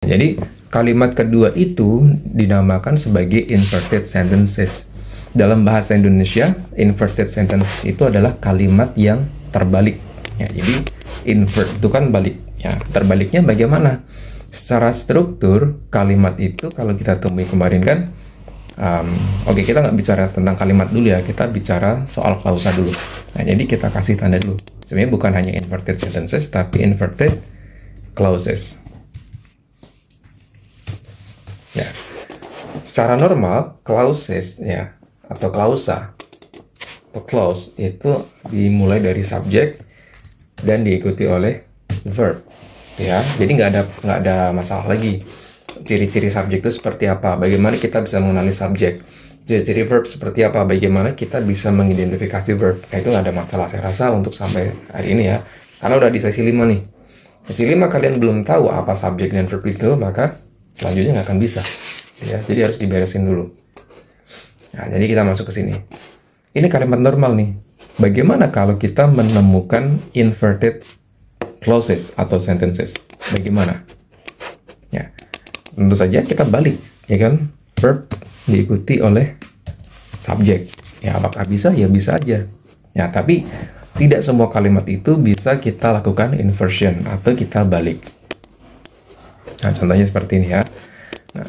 Jadi kalimat kedua itu dinamakan sebagai inverted sentences. Dalam bahasa Indonesia, inverted sentences itu adalah kalimat yang terbalik. Ya, jadi invert itu kan balik. Ya, terbaliknya bagaimana? Secara struktur kalimat itu kalau kita temui kemarin kan, oke, kita nggak bicara tentang kalimat dulu ya, kita bicara soal klausa dulu. Nah, jadi kita kasih tanda dulu. Sebenarnya bukan hanya inverted sentences, tapi inverted clauses. Ya, secara normal clauses ya atau klausa atau clause itu dimulai dari subjek dan diikuti oleh verb. Ya, jadi nggak ada masalah lagi. Ciri-ciri subjek itu seperti apa? Bagaimana kita bisa mengenali subjek? Ciri-ciri verb seperti apa? Bagaimana kita bisa mengidentifikasi verb? Nah, itu nggak ada masalah saya rasa untuk sampai hari ini ya. Karena udah di sesi 5 nih. Sesi 5 kalian belum tahu apa subjek dan verb itu, maka selanjutnya nggak akan bisa. Ya, jadi harus diberesin dulu. Nah, jadi kita masuk ke sini. Ini kalimat normal nih. Bagaimana kalau kita menemukan inverted clauses atau sentences? Bagaimana? Ya, tentu saja kita balik, ya kan? Verb diikuti oleh subjek. Ya, apakah bisa? Ya bisa aja. Ya, tapi tidak semua kalimat itu bisa kita lakukan inversion atau kita balik. Nah, contohnya seperti ini ya. Nah,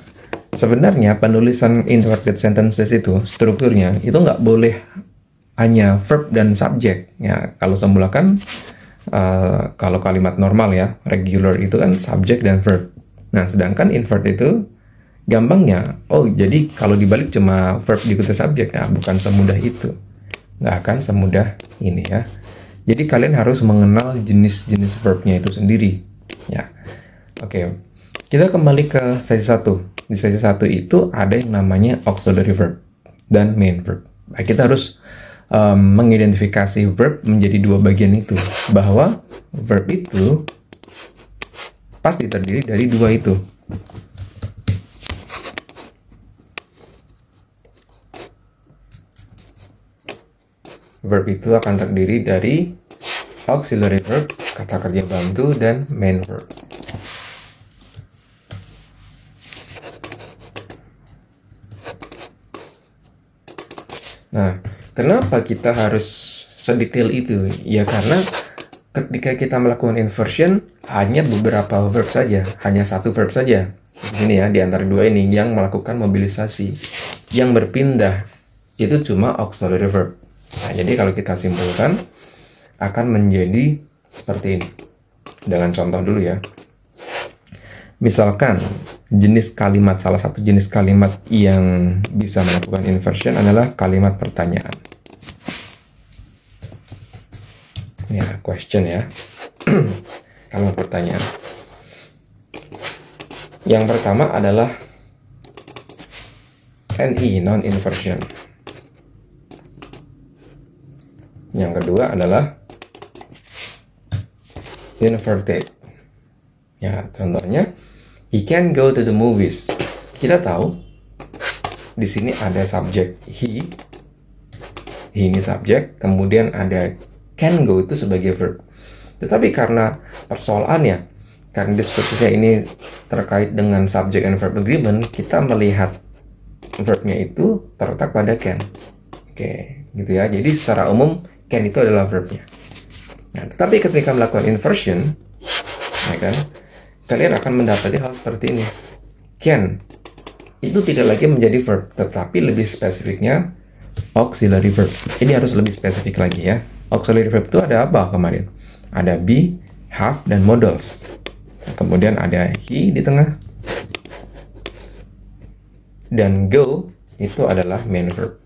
sebenarnya penulisan inverted sentences itu strukturnya itu nggak boleh hanya verb dan subjek. Ya, kalau semula kan kalau kalimat normal ya, regular itu kan subjek dan verb. Nah, sedangkan invert itu gampangnya, oh jadi kalau dibalik cuma verb diikuti subjek, ya bukan semudah itu. Nggak akan semudah ini ya. Jadi kalian harus mengenal jenis-jenis verbnya itu sendiri. Ya, oke. Kita kembali ke sesi 1. Di sesi 1 itu ada yang namanya auxiliary verb dan main verb. Nah, kita harus mengidentifikasi verb menjadi dua bagian itu. Bahwa verb itu pasti terdiri dari dua itu. Verb itu akan terdiri dari auxiliary verb, kata kerja bantu, dan main verb. Nah, kenapa kita harus sedetail itu? Ya karena ketika kita melakukan inversion, hanya beberapa verb saja, hanya satu verb saja. Ini ya, di antara dua ini yang melakukan mobilisasi. Yang berpindah itu cuma auxiliary verb. Nah, jadi kalau kita simpulkan, akan menjadi seperti ini. Dengan contoh dulu ya. Misalkan jenis kalimat, salah satu jenis kalimat yang bisa melakukan inversion adalah kalimat pertanyaan. Ya, question ya. Kalimat pertanyaan. Yang pertama adalah NI, non-inversion. Yang kedua adalah inverted. Ya, contohnya he can go to the movies. Kita tahu di sini ada subjek he ini subjek, kemudian ada can go itu sebagai verb. Tetapi karena persoalannya, karena deskripsinya ini terkait dengan subject and verb agreement, kita melihat verbnya itu terletak pada can. Oke, gitu ya. Jadi secara umum can itu adalah verbnya. Nah, tetapi ketika melakukan inversion, ya kan, kalian akan mendapati hal seperti ini. Can itu tidak lagi menjadi verb, tetapi lebih spesifiknya auxiliary verb. Ini harus lebih spesifik lagi ya. Auxiliary verb itu ada apa kemarin? Ada be, have, dan modals. Kemudian ada he di tengah. Dan go itu adalah main verb.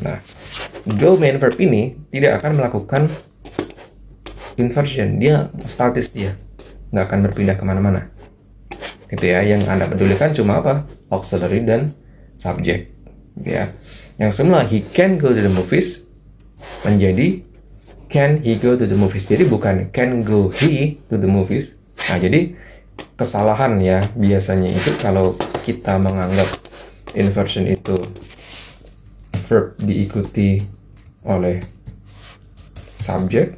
Nah, go main verb ini tidak akan melakukan inversion, dia statis, dia nggak akan berpindah kemana-mana. Gitu ya, yang Anda pedulikan cuma apa? Auxiliary dan subject. Gitu ya. Yang semula he can go to the movies menjadi can he go to the movies. Jadi bukan can go he to the movies. Nah, jadi kesalahan ya biasanya itu kalau kita menganggap inversion itu verb diikuti oleh subject,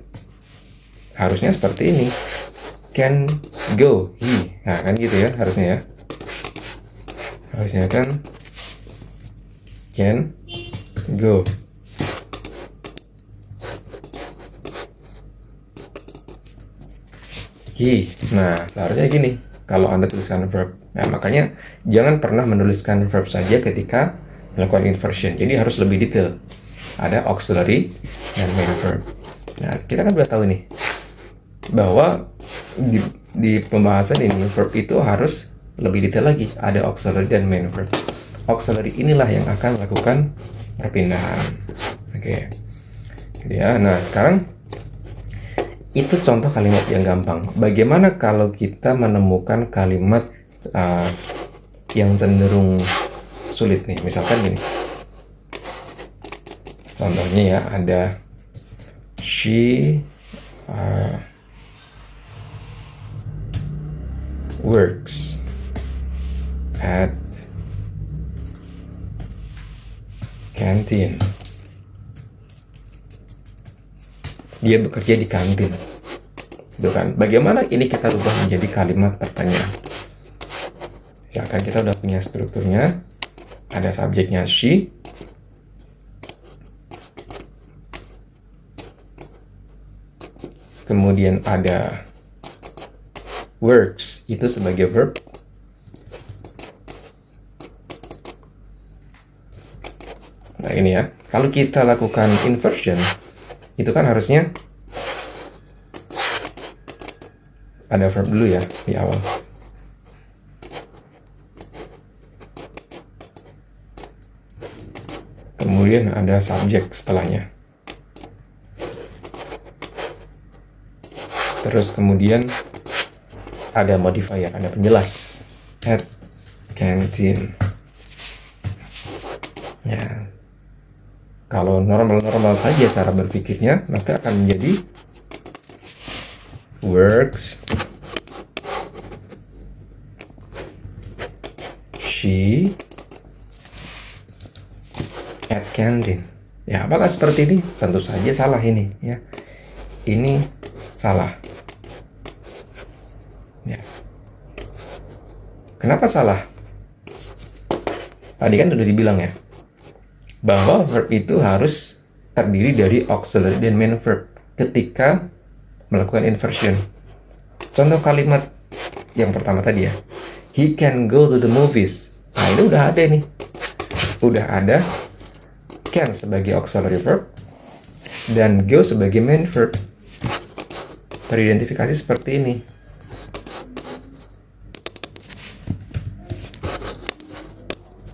harusnya seperti ini. can go. He. Nah, kan gitu ya harusnya ya. Harusnya kan can go. He. Nah, seharusnya gini kalau Anda tuliskan verb. Nah, makanya jangan pernah menuliskan verb saja ketika melakukan inversion. Jadi harus lebih detail. Ada auxiliary dan main verb. Nah, kita kan udah tahu nih bahwa di pembahasan ini verb itu harus lebih detail lagi. Ada auxiliary dan main verb. Auxiliary inilah yang akan melakukan perpindahan. Oke. Gitu ya. Nah, sekarang itu contoh kalimat yang gampang. Bagaimana kalau kita menemukan kalimat yang cenderung sulit nih? Misalkan gini. Contohnya ya, ada she works at canteen. Dia bekerja di kantin. Itu kan. Bagaimana ini kita rubah menjadi kalimat pertanyaan? Misalkan kita udah punya strukturnya. Ada subjeknya she. Kemudian ada works, itu sebagai verb. Nah ini ya, kalau kita lakukan inversion, itu kan harusnya ada verb dulu ya di awal. Kemudian ada subjek setelahnya. Terus kemudian ada modifier, ada penjelas. At canteen. Ya. Kalau normal-normal saja cara berpikirnya, maka akan menjadi works she at canteen. Ya, apakah seperti ini? Tentu saja salah ini, ya. Ini salah. Ya. Kenapa salah? Tadi kan udah dibilang ya, bahwa verb itu harus terdiri dari auxiliary dan main verb ketika melakukan inversion. Contoh kalimat yang pertama tadi ya, he can go to the movies. Nah ini udah ada nih, udah ada can sebagai auxiliary verb dan go sebagai main verb. Teridentifikasi seperti ini.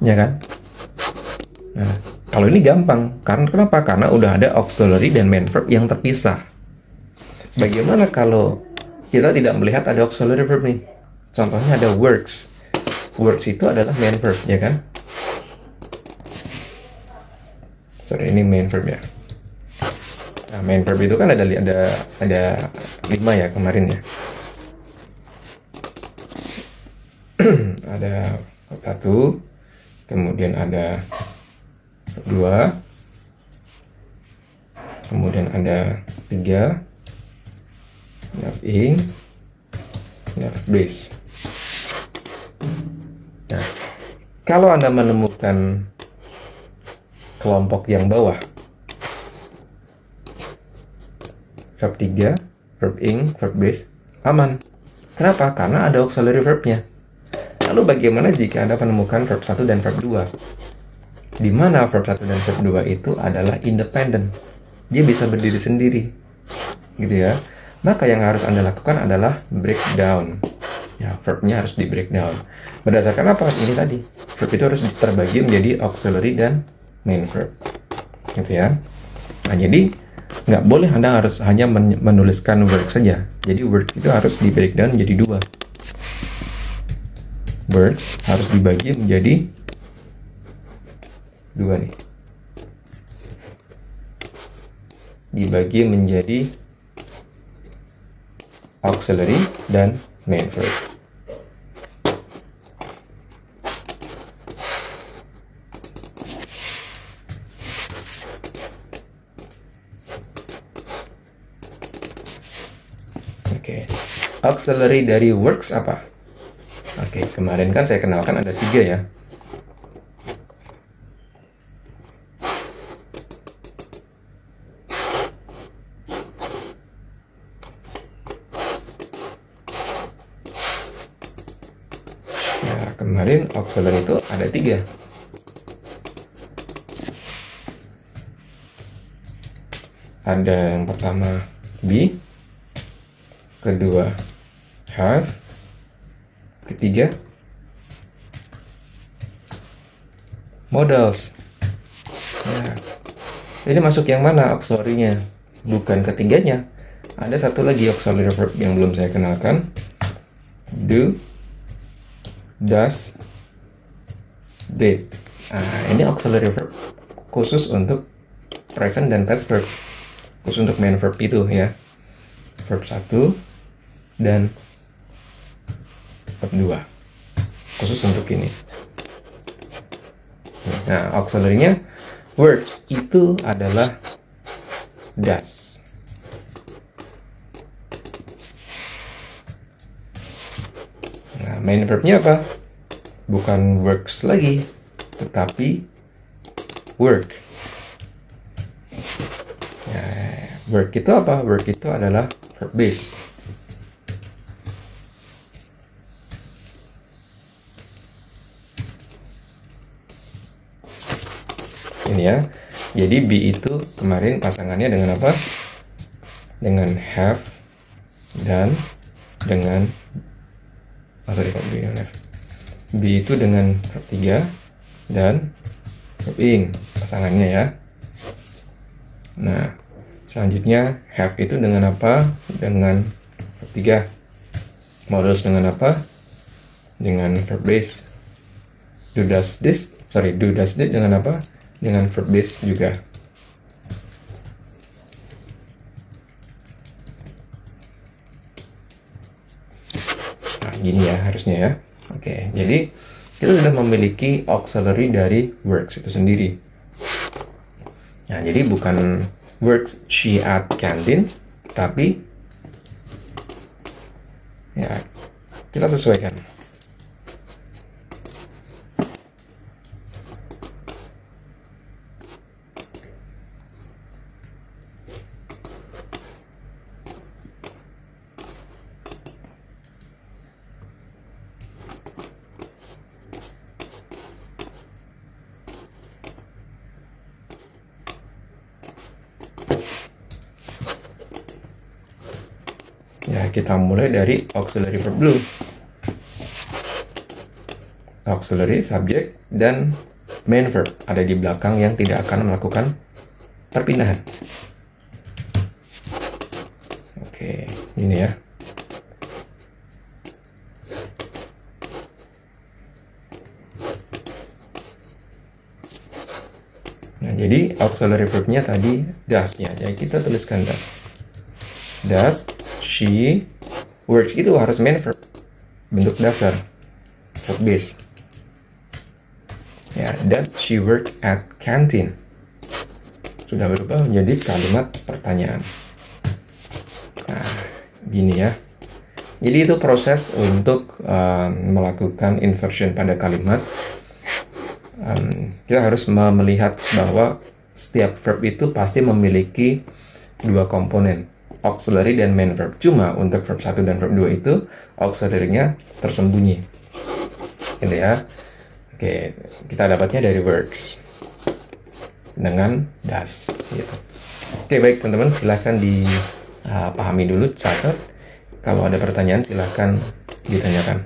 Ya kan? Nah, kalau ini gampang. Karena kenapa? Karena udah ada auxiliary dan main verb yang terpisah. Bagaimana kalau kita tidak melihat ada auxiliary verb nih? Contohnya ada works. Works itu adalah main verb, ya kan? Sorry, ini main verb ya. Nah, main verb itu kan ada 5 ya kemarin ya. Ada 1. Kemudian ada 2, kemudian ada 3, verb ing, verb base. Nah, kalau Anda menemukan kelompok yang bawah, verb 3, verb ing, verb base, aman. Kenapa? Karena ada auxiliary verbnya. Lalu bagaimana jika Anda menemukan verb 1 dan verb 2? Di mana verb 1 dan verb 2 itu adalah independent. Dia bisa berdiri sendiri. Gitu ya. Maka yang harus Anda lakukan adalah breakdown. Ya, verbnya harus di breakdown. Berdasarkan apa? Ini tadi. Verb itu harus terbagi menjadi auxiliary dan main verb. Gitu ya. Nah, jadi nggak boleh Anda harus hanya menuliskan work saja. Jadi work itu harus di breakdown menjadi 2. Words harus dibagi menjadi 2 nih. Dibagi menjadi auxiliary dan main verb. Oke. auxiliary dari works apa? Oke, kemarin kan saya kenalkan ada 3 ya. Nah, kemarin auxiliary itu ada 3. Ada yang pertama be, kedua have, ketiga modals. Nah, ini masuk yang mana auxiliary-nya? Bukan ketiganya. Ada satu lagi auxiliary verb yang belum saya kenalkan. Do, does, did. Nah, ini auxiliary verb khusus untuk present dan past verb. Khusus untuk main verb itu ya. Verb 1 dan verb 2. Khusus untuk ini. Nah, auxiliary-nya words itu adalah does. Nah, main verb-nya apa? Bukan works lagi, tetapi work. Work itu apa? Work itu adalah verb base. Ini ya. Jadi be itu kemarin pasangannya dengan apa? Dengan have dan dengan be itu dengan verb 3 dan verb ing pasangannya ya. Nah, selanjutnya have itu dengan apa? Dengan verb 3. Modals dengan apa? Dengan verb base. Do does did dengan apa? Dengan verb base juga. Nah, gini ya harusnya ya. Oke, jadi kita sudah memiliki auxiliary dari works itu sendiri. Nah, jadi bukan works she at canteen, tapi ya kita sesuaikan. Ya, kita mulai dari auxiliary verb dulu. Auxiliary, subject, dan main verb ada di belakang yang tidak akan melakukan perpindahan. Oke, ini ya. Nah, jadi auxiliary verb-nya tadi does ya. Jadi kita tuliskan does. Does she works itu harus main verb, bentuk dasar, verb base. Ya, does she work at canteen? Sudah berubah menjadi kalimat pertanyaan. Nah, gini ya. Jadi itu proses untuk melakukan inversion pada kalimat. Kita harus melihat bahwa setiap verb itu pasti memiliki 2 komponen, auxiliary dan main verb. Cuma untuk verb 1 dan verb 2 itu auxiliary-nya tersembunyi. Gitu ya. Oke, kita dapatnya dari works dengan does gitu. Oke, baik teman-teman, silahkan dipahami dulu, catat. Kalau ada pertanyaan silahkan ditanyakan.